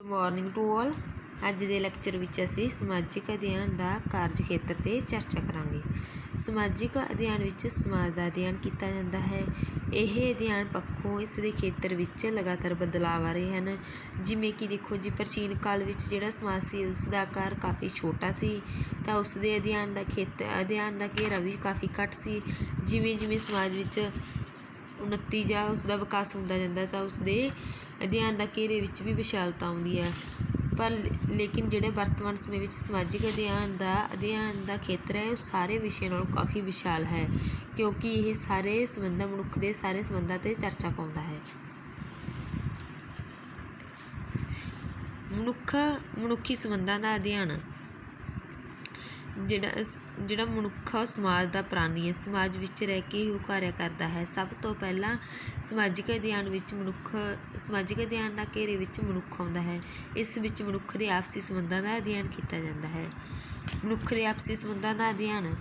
Good morning to all. ਅੱਜ ਦੇ lecture ਵਿੱਚ ਅਸੀਂ ਸਮਾਜਿਕ ਅਧਿਐਨ ਦਾ ਕਾਰਜ ਖੇਤਰ 'ਤੇ ਚਰਚਾ ਕਰਾਂਗੇ। ਸਮਾਜਿਕ ਅਧਿਐਨ ਵਿੱਚ ਸਮਾਜ ਦਾ ਅਧਿਐਨ ਕੀਤਾ ਜਾਂਦਾ ਹੈ। ਇਹ ਅਧਿਐਨ ਪੱਖੋਂ ਇਸ ਦੇ ਖੇਤਰ ਵਿੱਚ ਲਗਾਤਾਰ ਬਦਲਾਅ ਆ ਰਹੇ ਹਨ। ਜਿਵੇਂ ਕਿ ਦੇਖੋ ਜੀ, ਪ੍ਰਾਚੀਨ ਕਾਲ ਵਿੱਚ ਜਿਹੜਾ ਸਮਾਜ ਸੀ ਉਸ ਦਾ ਆਕਾਰ ਕਾਫੀ ਛੋਟਾ ਸੀ, ਤਾਂ ਉਸ ਦੇ ਅਧਿਐਨ ਦਾ ਘੇਰਾ ਵੀ ਕਾਫੀ ਘੱਟ ਸੀ। ਜਿਵੇਂ ਜਿਵੇਂ ਸਮਾਜ ਵਿੱਚ ਉੱਨਤੀ ਜਾਂ ਉਸ ਦਾ ਵਿਕਾਸ ਹੁੰਦਾ ਜਾਂਦਾ ਤਾਂ ਉਸ ਦੇ ਅਧਿਐਨ ਦਾ ਘੇਰੇ ਵਿੱਚ ਵੀ ਵਿਸ਼ਾਲਤਾ ਆਉਂਦੀ ਹੈ। ਪਰ ਲੇਕਿਨ ਜਿਹੜੇ ਵਰਤਮਾਨ ਸਮੇਂ ਵਿੱਚ ਸਮਾਜਿਕ ਅਧਿਐਨ ਦਾ ਖੇਤਰ ਹੈ ਉਹ ਸਾਰੇ ਵਿਸ਼ਿਆਂ ਨਾਲੋਂ ਕਾਫੀ ਵਿਸ਼ਾਲ ਹੈ, ਕਿਉਂਕਿ ਇਹ ਮਨੁੱਖ ਦੇ ਸਾਰੇ ਸੰਬੰਧਾਂ 'ਤੇ ਚਰਚਾ ਪਾਉਂਦਾ ਹੈ। ਮਨੁੱਖੀ ਸੰਬੰਧਾਂ ਦਾ ਅਧਿਐਨ। ਜਿਹੜਾ ਮਨੁੱਖ ਆ ਉਹ ਸਮਾਜ ਦਾ ਪ੍ਰਾਣੀ ਹੈ, ਸਮਾਜ ਵਿੱਚ ਰਹਿ ਕੇ ਹੀ ਉਹ ਕਾਰਿਆ ਕਰਦਾ ਹੈ। ਸਭ ਤੋਂ ਪਹਿਲਾਂ ਸਮਾਜਿਕ ਅਧਿਐਨ ਦਾ ਘੇਰੇ ਵਿੱਚ ਮਨੁੱਖ ਆਉਂਦਾ ਹੈ। ਇਸ ਵਿੱਚ ਮਨੁੱਖ ਦੇ ਆਪਸੀ ਸੰਬੰਧਾਂ ਦਾ ਅਧਿਐਨ ਕੀਤਾ ਜਾਂਦਾ ਹੈ। ਮਨੁੱਖ ਦੇ ਆਪਸੀ ਸੰਬੰਧਾਂ ਦਾ ਅਧਿਐਨ।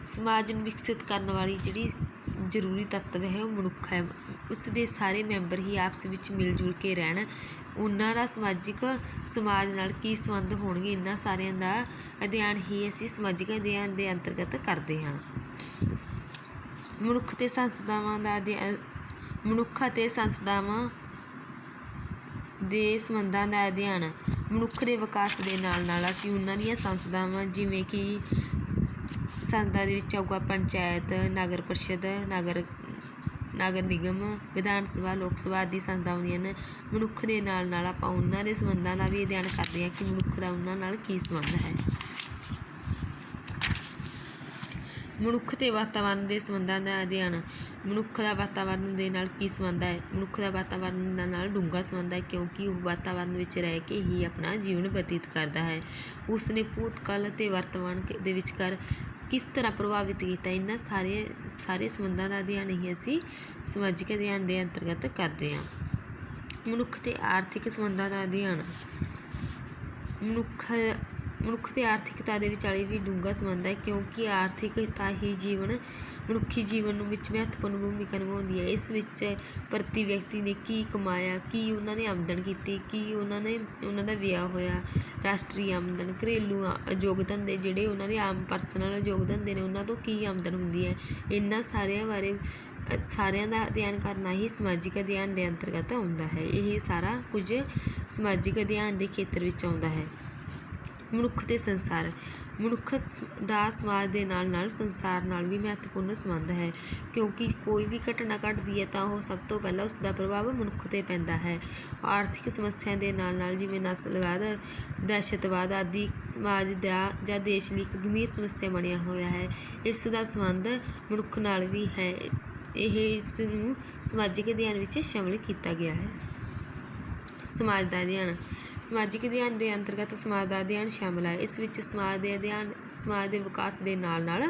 ਸਮਾਜ ਨੂੰ ਵਿਕਸਿਤ ਕਰਨ ਵਾਲੀ ਜਿਹੜੀ ਜ਼ਰੂਰੀ ਤੱਤਵ ਹੈ ਉਹ ਮਨੁੱਖ ਹੈ। ਉਸ ਦੇ ਸਾਰੇ ਮੈਂਬਰ ਹੀ ਆਪਸ ਵਿੱਚ ਮਿਲ ਜੁਲ ਕੇ ਰਹਿਣ। ਉਹਨਾਂ ਦਾ ਸਮਾਜ ਨਾਲ ਕੀ ਸੰਬੰਧ ਹੋਣਗੇ, ਇਹਨਾਂ ਸਾਰਿਆਂ ਦਾ ਅਧਿਐਨ ਹੀ ਅਸੀਂ ਸਮਾਜਿਕ ਅਧਿਐਨ ਦੇ ਅੰਤਰਗਤ ਕਰਦੇ ਹਾਂ। ਮਨੁੱਖ ਅਤੇ ਸੰਸਥਾਵਾਂ ਦੇ ਸੰਬੰਧਾਂ ਦਾ ਅਧਿਐਨ। ਮਨੁੱਖ ਦੇ ਵਿਕਾਸ ਦੇ ਨਾਲ ਨਾਲ ਅਸੀਂ ਉਹਨਾਂ ਦੀਆਂ ਸੰਸਥਾਵਾਂ, ਜਿਵੇਂ ਕਿ ਸੰਸਥਾ ਦੇ ਵਿੱਚ ਆਊਗਾ ਪੰਚਾਇਤ, ਨਗਰ ਪਰਿਸ਼ਦ, ਨਗਰ ਨਿਗਮ, ਵਿਧਾਨ ਸਭਾ, ਲੋਕ ਸਭਾ ਆਦਿ ਸੰਸਥਾਵਾਂ ਆਉਂਦੀਆਂ ਨੇ। ਮਨੁੱਖ ਦੇ ਨਾਲ ਨਾਲ ਆਪਾਂ ਉਹਨਾਂ ਦੇ ਸੰਬੰਧਾਂ ਦਾ ਵੀ ਅਧਿਐਨ ਕਰਦੇ ਹਾਂ ਕਿ ਮਨੁੱਖ ਦਾ ਉਹਨਾਂ ਨਾਲ ਕੀ ਸੰਬੰਧ ਹੈ। ਮਨੁੱਖ ਅਤੇ ਵਾਤਾਵਰਨ ਦੇ ਸੰਬੰਧਾਂ ਦਾ ਅਧਿਐਨ। ਮਨੁੱਖ ਦਾ ਵਾਤਾਵਰਨ ਦੇ ਨਾਲ ਕੀ ਸੰਬੰਧ ਹੈ? ਮਨੁੱਖ ਦਾ ਵਾਤਾਵਰਨ ਦੇ ਨਾਲ ਡੂੰਘਾ ਸੰਬੰਧ ਹੈ, ਕਿਉਂਕਿ ਉਹ ਵਾਤਾਵਰਨ ਵਿੱਚ ਰਹਿ ਕੇ ਹੀ ਆਪਣਾ ਜੀਵਨ ਬਤੀਤ ਕਰਦਾ ਹੈ। ਉਸ ਨੇ ਭੂਤਕਾਲ ਅਤੇ ਵਰਤਮਾਨ ਦੇ ਵਿਚਕਾਰ ਕਿਸ ਤਰ੍ਹਾਂ ਪ੍ਰਭਾਵਿਤ ਕੀਤਾ, ਇਹਨਾਂ ਸਾਰੇ ਸੰਬੰਧਾਂ ਦਾ ਅਧਿਐਨ ਹੀ ਅਸੀਂ ਸਮਾਜਿਕ ਅਧਿਐਨ ਦੇ ਅੰਤਰਗਤ ਕਰਦੇ ਹਾਂ। ਮਨੁੱਖ ਅਤੇ ਆਰਥਿਕ ਸੰਬੰਧਾਂ ਦਾ ਅਧਿਐਨ। ਮਨੁੱਖ ਅਤੇ ਆਰਥਿਕਤਾ ਦੇ ਵਿਚਾਲੇ ਵੀ ਡੂੰਘਾ ਸੰਬੰਧ ਹੈ, ਕਿਉਂਕਿ ਆਰਥਿਕਤਾ ਹੀ ਮਨੁੱਖੀ ਜੀਵਨ ਵਿੱਚ ਮਹੱਤਵਪੂਰਨ ਭੂਮਿਕਾ ਨਿਭਾਉਂਦੀ ਹੈ। ਇਸ ਵਿੱਚ ਪ੍ਰਤੀ ਵਿਅਕਤੀ ਨੇ ਕੀ ਕਮਾਇਆ, ਕੀ ਉਹਨਾਂ ਨੇ ਆਮਦਨ ਕੀਤੀ, ਕੀ ਉਹਨਾਂ ਦਾ ਵਿਆਹ ਹੋਇਆ, ਰਾਸ਼ਟਰੀ ਆਮਦਨ, ਘਰੇਲੂ ਉਦਯੋਗ ਧੰਦੇ, ਜਿਹੜੇ ਉਹਨਾਂ ਦੇ ਆਮ ਪਰਸਨਲ ਉਦਯੋਗ ਧੰਦੇ ਨੇ ਉਹਨਾਂ ਤੋਂ ਕੀ ਆਮਦਨ ਹੁੰਦੀ ਹੈ, ਇਹਨਾਂ ਸਾਰਿਆਂ ਦਾ ਅਧਿਐਨ ਕਰਨਾ ਹੀ ਸਮਾਜਿਕ ਅਧਿਐਨ ਦੇ ਅੰਤਰਗਤ ਆਉਂਦਾ ਹੈ। ਇਹ ਸਾਰਾ ਕੁਝ ਸਮਾਜਿਕ ਅਧਿਐਨ ਦੇ ਖੇਤਰ ਵਿੱਚ ਆਉਂਦਾ ਹੈ। ਮਨੁੱਖ ਅਤੇ ਸੰਸਾਰ। ਮਨੁੱਖ ਦਾ ਸਮਾਜ ਦੇ ਨਾਲ ਨਾਲ ਸੰਸਾਰ ਨਾਲ ਵੀ ਮਹੱਤਵਪੂਰਨ ਸੰਬੰਧ ਹੈ, ਕਿਉਂਕਿ ਕੋਈ ਵੀ ਘਟਨਾ ਘਟਦੀ ਹੈ ਤਾਂ ਉਹ ਸਭ ਤੋਂ ਪਹਿਲਾਂ ਉਸ ਦਾ ਪ੍ਰਭਾਵ ਮਨੁੱਖ 'ਤੇ ਪੈਂਦਾ ਹੈ। ਆਰਥਿਕ ਸਮੱਸਿਆ ਦੇ ਨਾਲ ਨਾਲ ਜਿਵੇਂ ਨਸਲਵਾਦ, ਦਹਿਸ਼ਤਵਾਦ ਆਦਿ ਸਮਾਜ ਦਾ ਜਾਂ ਦੇਸ਼ ਲਈ ਇੱਕ ਗੰਭੀਰ ਸਮੱਸਿਆ ਬਣਿਆ ਹੋਇਆ ਹੈ। ਇਸ ਦਾ ਸੰਬੰਧ ਮਨੁੱਖ ਨਾਲ ਵੀ ਹੈ। ਇਸ ਨੂੰ ਸਮਾਜਿਕ ਅਧਿਐਨ ਵਿੱਚ ਸ਼ਾਮਿਲ ਕੀਤਾ ਗਿਆ ਹੈ। ਸਮਾਜ ਦਾ ਅਧਿਐਨ। ਸਮਾਜਿਕ ਅਧਿਐਨ ਦੇ ਅੰਤਰਗਤ ਸਮਾਜ ਦਾ ਅਧਿਐਨ ਸ਼ਾਮਿਲ ਹੈ। ਇਸ ਵਿੱਚ ਸਮਾਜ ਦੇ ਵਿਕਾਸ ਦੇ ਨਾਲ ਨਾਲ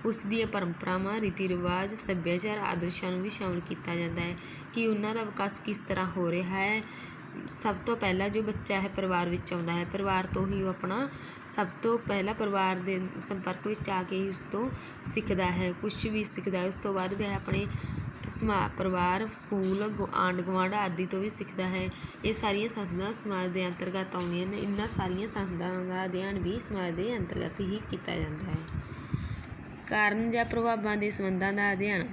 ਉਸ ਦੀਆਂ ਪਰੰਪਰਾਵਾਂ, ਰੀਤੀ ਰਿਵਾਜ, ਸੱਭਿਆਚਾਰ, ਆਦਰਸ਼ਾਂ ਨੂੰ ਵੀ ਸ਼ਾਮਿਲ ਕੀਤਾ ਜਾਂਦਾ ਹੈ ਕਿ ਉਹਨਾਂ ਦਾ ਵਿਕਾਸ ਕਿਸ ਤਰ੍ਹਾਂ ਹੋ ਰਿਹਾ ਹੈ। ਸਭ ਤੋਂ ਪਹਿਲਾਂ ਜੋ ਬੱਚਾ ਹੈ ਪਰਿਵਾਰ ਵਿੱਚ ਆਉਂਦਾ ਹੈ। ਪਰਿਵਾਰ ਤੋਂ ਹੀ ਉਹ ਸਭ ਤੋਂ ਪਹਿਲਾਂ ਪਰਿਵਾਰ ਦੇ ਸੰਪਰਕ ਵਿੱਚ ਆ ਕੇ ਹੀ ਉਸ ਤੋਂ ਸਿੱਖਦਾ ਹੈ, ਕੁਛ ਵੀ ਸਿੱਖਦਾ ਹੈ। ਉਸ ਤੋਂ ਬਾਅਦ ਵह ਆਪਣੇ ਪਰਿਵਾਰ, ਸਕੂਲ, ਆਂਢ ਗੁਆਂਢ ਆਦਿ ਤੋਂ ਵੀ ਸਿੱਖਦਾ ਹੈ। ਇਹ ਸਾਰੀਆਂ ਸੰਸਥਾਵਾਂ ਸਮਾਜ ਦੇ ਅੰਤਰਗਤ ਆਉਂਦੀਆਂ ਨੇ। ਇਹਨਾਂ ਸਾਰੀਆਂ ਸੰਸਥਾਵਾਂ ਦਾ ਅਧਿਐਨ ਵੀ ਸਮਾਜ ਦੇ ਅੰਤਰਗਤ ਹੀ ਕੀਤਾ ਜਾਂਦਾ ਹੈ। ਕਾਰਨ ਜਾਂ ਪ੍ਰਭਾਵਾਂ ਦੇ ਸੰਬੰਧਾਂ ਦਾ ਅਧਿਐਨ।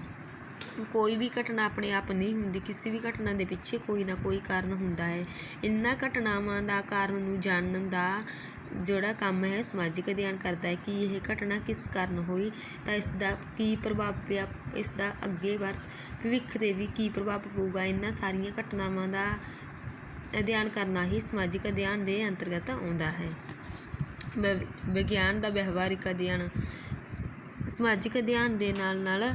ਕੋਈ ਵੀ ਘਟਨਾ ਆਪਣੇ ਆਪ ਨਹੀਂ ਹੁੰਦੀ, ਕਿਸੇ ਵੀ ਘਟਨਾ ਦੇ ਪਿੱਛੇ ਕੋਈ ਨਾ ਕੋਈ ਕਾਰਨ ਹੁੰਦਾ ਹੈ। ਇਹਨਾਂ ਘਟਨਾਵਾਂ ਦਾ ਕਾਰਨ ਨੂੰ ਜਾਣਨ ਦਾ ਜਿਹੜਾ ਕੰਮ ਹੈ ਸਮਾਜਿਕ ਅਧਿਐਨ ਕਰਦਾ ਹੈ ਕਿ ਇਹ ਘਟਨਾ ਕਿਸ ਕਾਰਨ ਹੋਈ, ਤਾਂ ਇਸ ਦਾ ਕੀ ਪ੍ਰਭਾਵ ਪਿਆ, ਇਸ ਦਾ ਅੱਗੇ ਭਵਿੱਖ 'ਤੇ ਵੀ ਕੀ ਪ੍ਰਭਾਵ ਪਊਗਾ। ਇਹਨਾਂ ਸਾਰੀਆਂ ਘਟਨਾਵਾਂ ਦਾ ਅਧਿਐਨ ਕਰਨਾ ਹੀ ਸਮਾਜਿਕ ਅਧਿਐਨ ਦੇ ਅੰਤਰਗਤ ਆਉਂਦਾ ਹੈ। ਵਿਗਿਆਨ ਦਾ ਵਿਵਹਾਰਿਕ ਅਧਿਐਨ। ਸਮਾਜਿਕ ਅਧਿਐਨ ਦੇ ਨਾਲ ਨਾਲ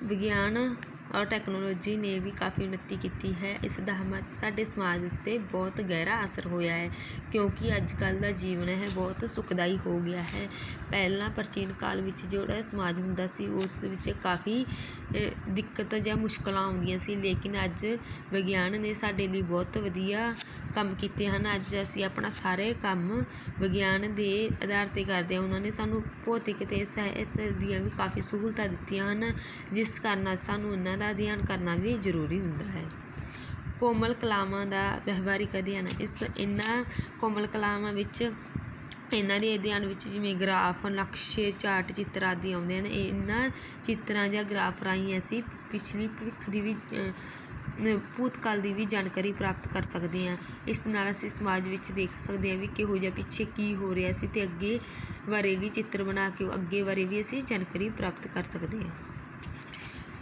ਵਿਗਿਆਨ ਔਰ ਟੈਕਨੋਲੋਜੀ ਨੇ ਵੀ ਕਾਫੀ ਉੱਨਤੀ ਕੀਤੀ ਹੈ। ਇਸ ਦਾ ਸਾਡੇ ਸਮਾਜ ਉੱਤੇ ਬਹੁਤ ਗਹਿਰਾ ਅਸਰ ਹੋਇਆ ਹੈ, ਕਿਉਂਕਿ ਅੱਜ ਕੱਲ੍ਹ ਦਾ ਜੀਵਨ ਹੈ ਬਹੁਤ ਸੁਖਦਾਈ ਹੋ ਗਿਆ ਹੈ। ਪਹਿਲਾਂ ਪ੍ਰਾਚੀਨ ਕਾਲ ਵਿੱਚ ਜਿਹੜਾ ਸਮਾਜ ਹੁੰਦਾ ਸੀ ਉਸ ਦੇ ਵਿੱਚ ਕਾਫੀ ਦਿੱਕਤ ਜਾਂ ਮੁਸ਼ਕਲਾਂ ਆਉਂਦੀਆਂ ਸੀ, ਲੇਕਿਨ ਅੱਜ ਵਿਗਿਆਨ ਨੇ ਸਾਡੇ ਲਈ ਬਹੁਤ ਵਧੀਆ ਕੰਮ ਕੀਤੇ ਹਨ। ਅੱਜ ਅਸੀਂ ਆਪਣਾ ਸਾਰੇ ਕੰਮ ਵਿਗਿਆਨ ਦੇ ਆਧਾਰ 'ਤੇ ਕਰਦੇ ਹਾਂ। ਉਹਨਾਂ ਨੇ ਸਾਨੂੰ ਭੌਤਿਕ ਅਤੇ ਸਾਹਿਤ ਦੀਆਂ ਵੀ ਕਾਫੀ ਸਹੂਲਤਾਂ ਦਿੱਤੀਆਂ ਹਨ, ਜਿਸ ਕਾਰਨ ਸਾਨੂੰ ਇਹਨਾਂ ਦਾ ਅਧਿਐਨ ਕਰਨਾ ਵੀ ਜ਼ਰੂਰੀ ਹੁੰਦਾ ਹੈ। ਕੋਮਲ ਕਲਾਵਾਂ ਦਾ ਵਿਵਹਾਰਿਕ ਅਧਿਐਨ। ਇਹਨਾਂ ਕੋਮਲ ਕਲਾਵਾਂ ਵਿੱਚ ਇਹਨਾਂ ਦੇ ਅਧਿਐਨ ਵਿੱਚ ਜਿਵੇਂ ਗ੍ਰਾਫ, ਨਕਸ਼ੇ, ਚਾਰਟ, ਚਿੱਤਰ ਆਦਿ ਆਉਂਦੇ ਹਨ। ਇਹਨਾਂ ਚਿੱਤਰਾਂ ਜਾਂ ਗ੍ਰਾਫ ਰਾਹੀਂ ਅਸੀਂ ਪਿਛਲੀ ਭਵਿੱਖ ਦੀ ਵੀ ਭੂਤਕਾਲ ਦੀ ਵੀ ਜਾਣਕਾਰੀ ਪ੍ਰਾਪਤ ਕਰ ਸਕਦੇ ਹਾਂ। ਇਸ ਨਾਲ ਅਸੀਂ ਸਮਾਜ ਵਿੱਚ ਦੇਖ ਸਕਦੇ ਹਾਂ ਵੀ ਕਿਹੋ ਜਿਹਾ ਪਿੱਛੇ ਕੀ ਹੋ ਰਿਹਾ ਸੀ, ਅਤੇ ਅੱਗੇ ਬਾਰੇ ਵੀ ਚਿੱਤਰ ਬਣਾ ਕੇ ਅੱਗੇ ਬਾਰੇ ਵੀ ਅਸੀਂ ਜਾਣਕਾਰੀ ਪ੍ਰਾਪਤ ਕਰ ਸਕਦੇ ਹਾਂ।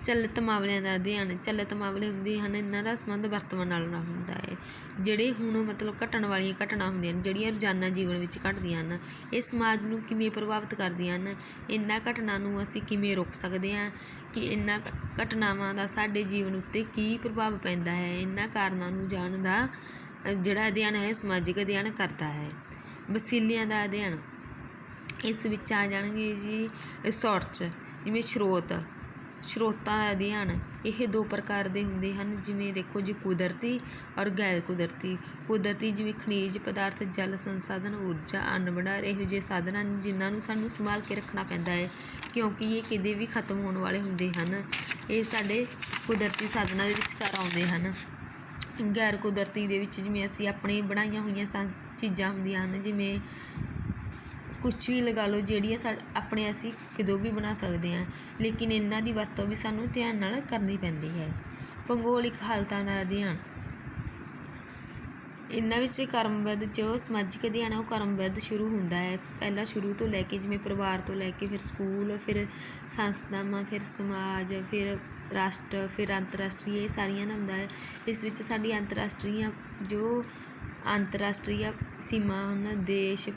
ਚੱਲਤ ਮਾਮਲਿਆਂ ਦਾ ਅਧਿਐਨ। ਚੱਲਤ ਮਾਮਲੇ ਹੁੰਦੇ ਹਨ, ਇਹਨਾਂ ਦਾ ਸੰਬੰਧ ਵਰਤਮਾਨ ਨਾਲ ਹੁੰਦਾ ਹੈ। ਜਿਹੜੇ ਹੁਣ ਘਟਣ ਵਾਲੀਆਂ ਘਟਨਾ ਹੁੰਦੀਆਂ ਹਨ, ਜਿਹੜੀਆਂ ਰੋਜ਼ਾਨਾ ਜੀਵਨ ਵਿੱਚ ਘਟਦੀਆਂ ਹਨ, ਇਹ ਸਮਾਜ ਨੂੰ ਕਿਵੇਂ ਪ੍ਰਭਾਵਿਤ ਕਰਦੀਆਂ ਹਨ, ਇਹਨਾਂ ਘਟਨਾ ਨੂੰ ਅਸੀਂ ਕਿਵੇਂ ਰੋਕ ਸਕਦੇ ਹਾਂ, ਕਿ ਇਹਨਾਂ ਘਟਨਾਵਾਂ ਦਾ ਸਾਡੇ ਜੀਵਨ ਉੱਤੇ ਕੀ ਪ੍ਰਭਾਵ ਪੈਂਦਾ ਹੈ। ਇਹਨਾਂ ਕਾਰਨਾਂ ਨੂੰ ਜਾਣਨ ਦਾ ਜਿਹੜਾ ਅਧਿਐਨ ਹੈ ਸਮਾਜਿਕ ਅਧਿਐਨ ਕਰਦਾ ਹੈ। ਵਸੀਲਿਆਂ ਦਾ ਅਧਿਐਨ। ਇਸ ਵਿੱਚ ਆ ਜਾਣਗੇ ਜੀ ਸੋਰਸ, ਜਿਵੇਂ ਸਰੋਤਾਂ ਦਾ ਅਧਿਐਨ। ਇਹ 2 ਪ੍ਰਕਾਰ ਦੇ ਹੁੰਦੇ ਹਨ, ਜਿਵੇਂ ਦੇਖੋ ਜੀ ਕੁਦਰਤੀ ਔਰ ਗੈਰ ਕੁਦਰਤੀ। ਕੁਦਰਤੀ ਜਿਵੇਂ ਖਣਿਜ ਪਦਾਰਥ, ਜਲ ਸੰਸਾਧਨ, ਊਰਜਾ, ਅੰਨ ਭੰਡਾਰ, ਇਹੋ ਜਿਹੇ ਸਾਧਨ ਹਨ ਜਿਨ੍ਹਾਂ ਨੂੰ ਸਾਨੂੰ ਸੰਭਾਲ ਕੇ ਰੱਖਣਾ ਪੈਂਦਾ ਹੈ, ਕਿਉਂਕਿ ਇਹ ਕਦੇ ਵੀ ਖਤਮ ਹੋਣ ਵਾਲੇ ਹੁੰਦੇ ਹਨ। ਇਹ ਸਾਡੇ ਕੁਦਰਤੀ ਸਾਧਨਾਂ ਦੇ ਵਿਚਕਾਰ ਆਉਂਦੇ ਹਨ। ਗੈਰ ਕੁਦਰਤੀ ਦੇ ਵਿੱਚ ਜਿਵੇਂ ਅਸੀਂ ਆਪਣੀ ਬਣਾਈਆਂ ਹੋਈਆਂ ਚੀਜ਼ਾਂ ਹੁੰਦੀਆਂ ਹਨ, ਜਿਵੇਂ ਕੁਛ ਵੀ ਲਗਾ ਲਓ, ਜਿਹੜੀਆਂ ਆਪਣੇ ਅਸੀਂ ਕਦੋਂ ਵੀ ਬਣਾ ਸਕਦੇ ਹਾਂ, ਲੇਕਿਨ ਇਹਨਾਂ ਦੀ ਵਰਤੋਂ ਵੀ ਸਾਨੂੰ ਧਿਆਨ ਨਾਲ ਕਰਨੀ ਪੈਂਦੀ ਹੈ। ਭੂਗੋਲਿਕ ਹਾਲਤਾਂ ਦਾ ਅਧਿਐਨ। ਇਹਨਾਂ ਵਿੱਚ ਕ੍ਰਮਬੱਧ ਜੋ ਸਮਾਜਿਕ ਅਧਿਐਨ ਹੈ ਉਹ ਕ੍ਰਮਬੱਧ ਸ਼ੁਰੂ ਹੁੰਦਾ ਹੈ, ਪਹਿਲਾਂ ਸ਼ੁਰੂ ਤੋਂ ਲੈ ਕੇ ਜਿਵੇਂ ਪਰਿਵਾਰ ਤੋਂ ਲੈ ਕੇ ਫਿਰ ਸਕੂਲ, ਫਿਰ ਸੰਸਥਾਵਾਂ, ਫਿਰ ਸਮਾਜ, ਫਿਰ ਰਾਸ਼ਟਰ, ਫਿਰ ਅੰਤਰਰਾਸ਼ਟਰੀ, ਇਹ ਸਾਰੀਆਂ ਦਾ ਹੁੰਦਾ ਹੈ। ਇਸ ਵਿੱਚ ਸਾਡੀ ਅੰਤਰਰਾਸ਼ਟਰੀ ਸੀਮਾ ਹਨ, ਦੇਸ਼,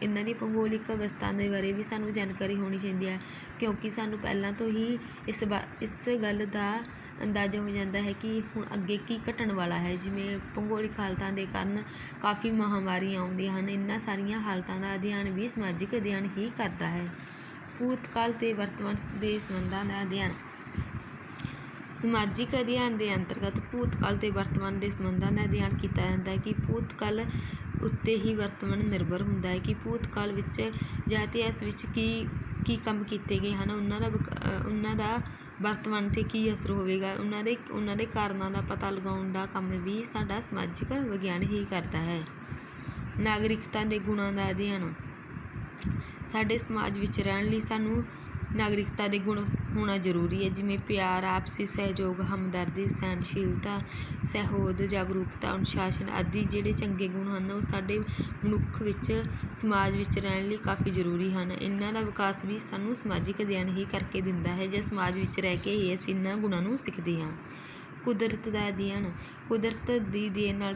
ਇਹਨਾਂ ਦੀ ਭੂਗੋਲਿਕ ਅਵਸਥਾ ਦੇ ਬਾਰੇ ਵੀ ਸਾਨੂੰ ਜਾਣਕਾਰੀ ਹੋਣੀ ਚਾਹੀਦੀ ਹੈ, ਕਿਉਂਕਿ ਸਾਨੂੰ ਪਹਿਲਾਂ ਤੋਂ ਹੀ ਇਸ ਗੱਲ ਦਾ ਅੰਦਾਜ਼ਾ ਹੋ ਜਾਂਦਾ ਹੈ ਕਿ ਹੁਣ ਅੱਗੇ ਕੀ ਘਟਣ ਵਾਲਾ ਹੈ। ਜਿਵੇਂ ਭੂਗੋਲਿਕ ਹਾਲਤਾਂ ਦੇ ਕਾਰਨ ਕਾਫੀ ਮਹਾਂਮਾਰੀਆਂ ਆਉਂਦੀਆਂ ਹਨ। ਇਹਨਾਂ ਸਾਰੀਆਂ ਹਾਲਤਾਂ ਦਾ ਅਧਿਐਨ ਵੀ ਸਮਾਜਿਕ ਅਧਿਐਨ ਹੀ ਕਰਦਾ ਹੈ। ਭੂਤਕਾਲ ਅਤੇ ਵਰਤਮਾਨ ਦੇ ਸੰਬੰਧਾਂ ਦਾ ਅਧਿਐਨ। ਸਮਾਜਿਕ ਅਧਿਐਨ ਦੇ ਅੰਤਰਗਤ ਭੂਤਕਾਲ ਅਤੇ ਵਰਤਮਾਨ ਦੇ ਸੰਬੰਧਾਂ ਦਾ ਅਧਿਐਨ ਕੀਤਾ ਜਾਂਦਾ ਹੈ ਕਿ ਭੂਤਕਾਲ ਉੱਤੇ ਹੀ ਵਰਤਮਾਨ ਨਿਰਭਰ ਹੁੰਦਾ ਹੈ, ਕਿ ਭੂਤਕਾਲ ਵਿੱਚ ਜਾਂ ਇਤਿਹਾਸ ਵਿੱਚ ਕੀ ਕੰਮ ਕੀਤੇ ਗਏ ਹਨ, ਉਹਨਾਂ ਦਾ ਵਰਤਮਾਨ 'ਤੇ ਕੀ ਅਸਰ ਹੋਵੇਗਾ, ਉਹਨਾਂ ਦੇ ਕਾਰਨਾਂ ਦਾ ਪਤਾ ਲਗਾਉਣ ਦਾ ਕੰਮ ਵੀ ਸਾਡਾ ਸਮਾਜਿਕ ਵਿਗਿਆਨ ਹੀ ਕਰਦਾ ਹੈ। ਨਾਗਰਿਕਤਾ ਦੇ ਗੁਣਾਂ ਦਾ ਅਧਿਐਨ। ਸਾਡੇ ਸਮਾਜ ਵਿੱਚ ਰਹਿਣ ਲਈ ਸਾਨੂੰ ਨਾਗਰਿਕਤਾ ਦੇ ਗੁਣ ਹੋਣਾ ਜ਼ਰੂਰੀ ਹੈ, ਜਿਵੇਂ ਪਿਆਰ, ਆਪਸੀ ਸਹਿਯੋਗ, ਹਮਦਰਦੀ, ਸਹਿਣਸ਼ੀਲਤਾ, ਸਹਿਹੋਦ, ਜਾਗਰੂਕਤਾ, ਅਨੁਸ਼ਾਸਨ ਆਦਿ ਜਿਹੜੇ ਚੰਗੇ ਗੁਣ ਹਨ ਉਹ ਸਾਡੇ ਮਨੁੱਖ ਵਿੱਚ ਸਮਾਜ ਵਿੱਚ ਰਹਿਣ ਲਈ ਕਾਫੀ ਜ਼ਰੂਰੀ ਹਨ। ਇਹਨਾਂ ਦਾ ਵਿਕਾਸ ਵੀ ਸਾਨੂੰ ਸਮਾਜਿਕ ਅਧਿਐਨ ਹੀ ਕਰਕੇ ਦਿੰਦਾ ਹੈ, ਜਾਂ ਸਮਾਜ ਵਿੱਚ ਰਹਿ ਕੇ ਹੀ ਅਸੀਂ ਇਹਨਾਂ ਗੁਣਾਂ ਨੂੰ ਸਿੱਖਦੇ ਹਾਂ। ਕੁਦਰਤ ਦਾ ਅਧਿਐਨ। ਕੁਦਰਤ ਦੀ ਦੇਣ ਨਾਲ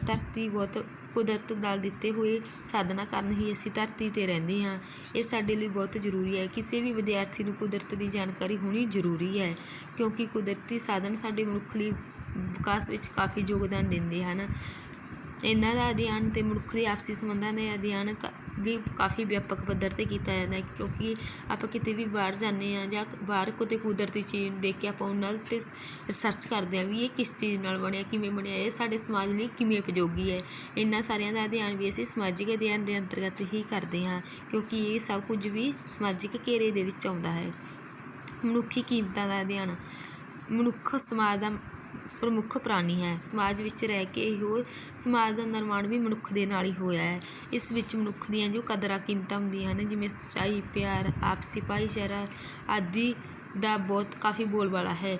ਕੁਦਰਤ ਨਾਲ ਦਿੱਤੇ ਹੋਏ ਸਾਧਨਾਂ ਕਾਰਨ ਹੀ ਅਸੀਂ ਧਰਤੀ 'ਤੇ ਰਹਿੰਦੇ ਹਾਂ। ਇਹ ਸਾਡੇ ਲਈ ਬਹੁਤ ਜ਼ਰੂਰੀ ਹੈ। ਕਿਸੇ ਵੀ ਵਿਦਿਆਰਥੀ ਨੂੰ ਕੁਦਰਤ ਦੀ ਜਾਣਕਾਰੀ ਹੋਣੀ ਜ਼ਰੂਰੀ ਹੈ, ਕਿਉਂਕਿ ਕੁਦਰਤੀ ਸਾਧਨ ਸਾਡੇ ਮਨੁੱਖ ਲਈ ਵਿਕਾਸ ਵਿੱਚ ਕਾਫੀ ਯੋਗਦਾਨ ਦਿੰਦੇ ਹਨ। ਇਹਨਾਂ ਦਾ ਅਧਿਐਨ ਅਤੇ ਮਨੁੱਖ ਦੇ ਆਪਸੀ ਸੰਬੰਧਾਂ ਦੇ ਅਧਿਐਨ ਵੀ ਕਾਫੀ ਵਿਆਪਕ ਪੱਧਰ 'ਤੇ ਕੀਤਾ ਜਾਂਦਾ ਹੈ, ਕਿਉਂਕਿ ਆਪਾਂ ਕਿਤੇ ਵੀ ਬਾਹਰ ਜਾਂਦੇ ਹਾਂ ਜਾਂ ਬਾਹਰ ਕਿਤੇ ਕੁਦਰਤੀ ਚੀਜ਼ ਦੇਖ ਕੇ ਆਪਾਂ ਉਹਨਾਂ 'ਤੇ ਰਿਸਰਚ ਕਰਦੇ ਹਾਂ ਵੀ ਇਹ ਕਿਸ ਚੀਜ਼ ਨਾਲ ਬਣਿਆ, ਕਿਵੇਂ ਬਣਿਆ, ਇਹ ਸਾਡੇ ਸਮਾਜ ਲਈ ਕਿਵੇਂ ਉਪਯੋਗੀ ਹੈ। ਇਹਨਾਂ ਸਾਰਿਆਂ ਦਾ ਅਧਿਐਨ ਵੀ ਅਸੀਂ ਸਮਾਜਿਕ ਅਧਿਐਨ ਦੇ ਅੰਤਰਗਤ ਹੀ ਕਰਦੇ ਹਾਂ, ਕਿਉਂਕਿ ਇਹ ਸਭ ਕੁਝ ਵੀ ਸਮਾਜਿਕ ਘੇਰੇ ਦੇ ਵਿੱਚ ਆਉਂਦਾ ਹੈ। ਮਨੁੱਖੀ ਕੀਮਤਾਂ ਦਾ ਅਧਿਐਨ। ਮਨੁੱਖ ਸਮਾਜ ਦਾ ਪ੍ਰਮੁੱਖ ਪ੍ਰਾਣੀ ਹੈ। ਸਮਾਜ ਵਿੱਚ ਰਹਿ ਕੇ ਉਹ ਸਮਾਜ ਦਾ ਨਿਰਮਾਣ ਵੀ ਮਨੁੱਖ ਦੇ ਨਾਲ ਹੀ ਹੋਇਆ ਹੈ। ਇਸ ਵਿੱਚ ਮਨੁੱਖ ਦੀਆਂ ਜੋ ਕਦਰਾਂ ਕੀਮਤਾਂ ਹੁੰਦੀਆਂ ਹਨ, ਜਿਵੇਂ ਸੱਚਾਈ, ਪਿਆਰ, ਆਪਸੀ ਭਾਈਚਾਰਾ ਆਦਿ ਦਾ ਕਾਫੀ ਬੋਲਬਾਲਾ ਹੈ।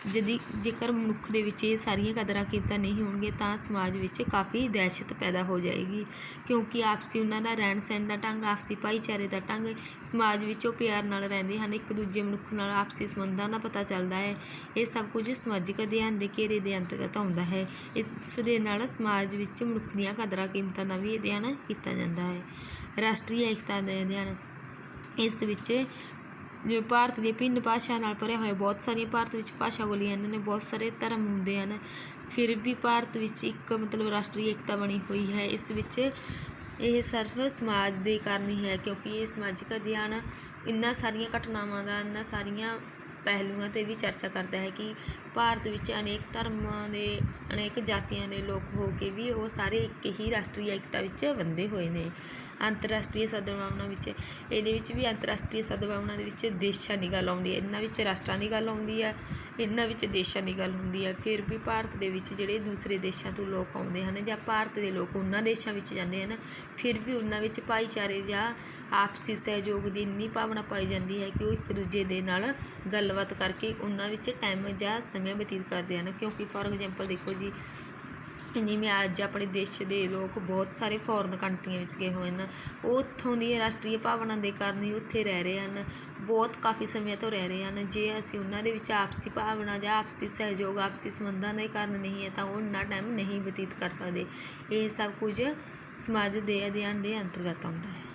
ਜੇਕਰ ਮਨੁੱਖ ਦੇ ਵਿੱਚ ਇਹ ਸਾਰੀਆਂ ਕਦਰਾਂ ਕੀਮਤਾਂ ਨਹੀਂ ਹੋਣਗੀਆਂ ਤਾਂ ਸਮਾਜ ਵਿੱਚ ਕਾਫੀ ਦਹਿਸ਼ਤ ਪੈਦਾ ਹੋ ਜਾਏਗੀ, ਕਿਉਂਕਿ ਆਪਸੀ ਉਹਨਾਂ ਦਾ ਰਹਿਣ ਸਹਿਣ ਦਾ ਢੰਗ, ਆਪਸੀ ਭਾਈਚਾਰੇ ਦਾ ਢੰਗ, ਸਮਾਜ ਵਿੱਚ ਉਹ ਪਿਆਰ ਨਾਲ ਰਹਿੰਦੇ ਹਨ, ਇੱਕ ਦੂਜੇ ਮਨੁੱਖ ਨਾਲ ਆਪਸੀ ਸੰਬੰਧਾਂ ਦਾ ਪਤਾ ਚੱਲਦਾ ਹੈ। ਇਹ ਸਭ ਕੁਝ ਸਮਾਜਿਕ ਅਧਿਐਨ ਦੇ ਘੇਰੇ ਦੇ ਅੰਤਰਗਤ ਆਉਂਦਾ ਹੈ। ਇਸ ਦੇ ਨਾਲ ਸਮਾਜ ਵਿੱਚ ਮਨੁੱਖ ਦੀਆਂ ਕਦਰਾਂ ਕੀਮਤਾਂ ਦਾ ਵੀ ਅਧਿਐਨ ਕੀਤਾ ਜਾਂਦਾ ਹੈ। ਰਾਸ਼ਟਰੀ ਏਕਤਾ ਦਾ ਅਧਿਐਨ। ਇਸ ਵਿੱਚ ਜਿਵੇਂ ਭਾਰਤ ਦੀਆਂ ਭਿੰਨ ਭਾਸ਼ਾ ਨਾਲ ਭਰਿਆ ਹੋਇਆ, ਬਹੁਤ ਸਾਰੀਆਂ ਭਾਰਤ ਵਿੱਚ ਭਾਸ਼ਾ ਬੋਲੀਆਂ ਜਾਂਦੀਆਂ ਨੇ, ਬਹੁਤ ਸਾਰੇ ਧਰਮ ਹੁੰਦੇ ਹਨ, ਫਿਰ ਵੀ ਭਾਰਤ ਵਿੱਚ ਇੱਕ ਰਾਸ਼ਟਰੀ ਏਕਤਾ ਬਣੀ ਹੋਈ ਹੈ। ਇਸ ਵਿੱਚ ਇਹ ਸਿਰਫ ਸਮਾਜ ਦੇ ਕਾਰਨ ਹੀ ਹੈ, ਕਿਉਂਕਿ ਇਹ ਸਮਾਜਿਕ ਅਧਿਐਨ ਇਹਨਾਂ ਸਾਰੀਆਂ ਘਟਨਾਵਾਂ ਦਾ, ਇਹਨਾਂ ਸਾਰੀਆਂ ਪਹਿਲੂਆਂ 'ਤੇ ਵੀ ਚਰਚਾ ਕਰਦਾ ਹੈ ਕਿ ਭਾਰਤ ਵਿੱਚ ਅਨੇਕ ਧਰਮਾਂ ਦੇ ਅਨੇਕ ਜਾਤੀਆਂ ਦੇ ਲੋਕ ਹੋ ਕੇ ਵੀ ਉਹ ਸਾਰੇ ਇੱਕ ਹੀ ਰਾਸ਼ਟਰੀ ਏਕਤਾ ਵਿੱਚ ਬੰਧੇ ਹੋਏ ਨੇ। ਅੰਤਰਰਾਸ਼ਟਰੀ ਸਦਭਾਵਨਾ ਵਿੱਚ ਇਹਦੇ ਵਿੱਚ ਵੀ ਅੰਤਰਰਾਸ਼ਟਰੀ ਸਦਭਾਵਨਾ ਦੇ ਵਿੱਚ ਦੇਸ਼ਾਂ ਦੀ ਗੱਲ ਆਉਂਦੀ ਹੈ, ਇਹਨਾਂ ਵਿੱਚ ਰਾਸ਼ਟਰਾਂ ਦੀ ਗੱਲ ਆਉਂਦੀ ਹੈ, ਇਹਨਾਂ ਵਿੱਚ ਦੇਸ਼ਾਂ ਦੀ ਗੱਲ ਹੁੰਦੀ ਹੈ। ਫਿਰ ਵੀ ਭਾਰਤ ਦੇ ਵਿੱਚ ਜਿਹੜੇ ਦੂਸਰੇ ਦੇਸ਼ਾਂ ਤੋਂ ਲੋਕ ਆਉਂਦੇ ਹਨ ਜਾਂ ਭਾਰਤ ਦੇ ਲੋਕ ਉਹਨਾਂ ਦੇਸ਼ਾਂ ਵਿੱਚ ਜਾਂਦੇ ਹਨ, ਫਿਰ ਵੀ ਉਹਨਾਂ ਵਿੱਚ ਭਾਈਚਾਰੇ ਜਾਂ ਆਪਸੀ ਸਹਿਯੋਗ ਦੀ ਇੰਨੀ ਭਾਵਨਾ ਪਾਈ ਜਾਂਦੀ ਹੈ ਕਿ ਉਹ ਇੱਕ ਦੂਜੇ ਦੇ ਨਾਲ ਗੱਲਬਾਤ ਕਰਕੇ ਉਹਨਾਂ ਵਿੱਚ ਟਾਈਮ ਜਾਂ ਸਮਾਂ ਬਤੀਤ ਕਰਦੇ ਹਨ। ਕਿਉਂਕਿ ਫੋਰ ਐਗਜ਼ਾਮਪਲ ਦੇਖੋ ਜੀ, ਜਿਵੇਂ ਅੱਜ ਆਪਣੇ ਦੇਸ਼ ਦੇ ਲੋਕ ਬਹੁਤ ਸਾਰੇ ਫੋਰਨ ਕੰਟਰੀਆਂ ਵਿੱਚ ਗਏ ਹੋਏ ਹਨ, ਉਹ ਉੱਥੋਂ ਦੀ ਰਾਸ਼ਟਰੀ ਭਾਵਨਾ ਦੇ ਕਾਰਨ ਹੀ ਉੱਥੇ ਰਹਿ ਰਹੇ ਹਨ, ਬਹੁਤ ਕਾਫੀ ਸਮੇਂ ਤੋਂ ਰਹਿ ਰਹੇ ਹਨ। ਜੇ ਅਸੀਂ ਉਹਨਾਂ ਦੇ ਵਿੱਚ ਆਪਸੀ ਭਾਵਨਾ ਜਾਂ ਆਪਸੀ ਸਹਿਯੋਗ ਆਪਸੀ ਸੰਬੰਧਾਂ ਦੇ ਕਾਰਨ ਨਹੀਂ ਹੈ ਤਾਂ ਉਹ ਇੰਨਾ ਟਾਈਮ ਨਹੀਂ ਬਤੀਤ ਕਰ ਸਕਦੇ। ਇਹ ਸਭ ਕੁਝ ਸਮਾਜ ਦੇ ਅਧਿਐਨ ਦੇ ਅੰਤਰਗਤ ਆਉਂਦਾ ਹੈ।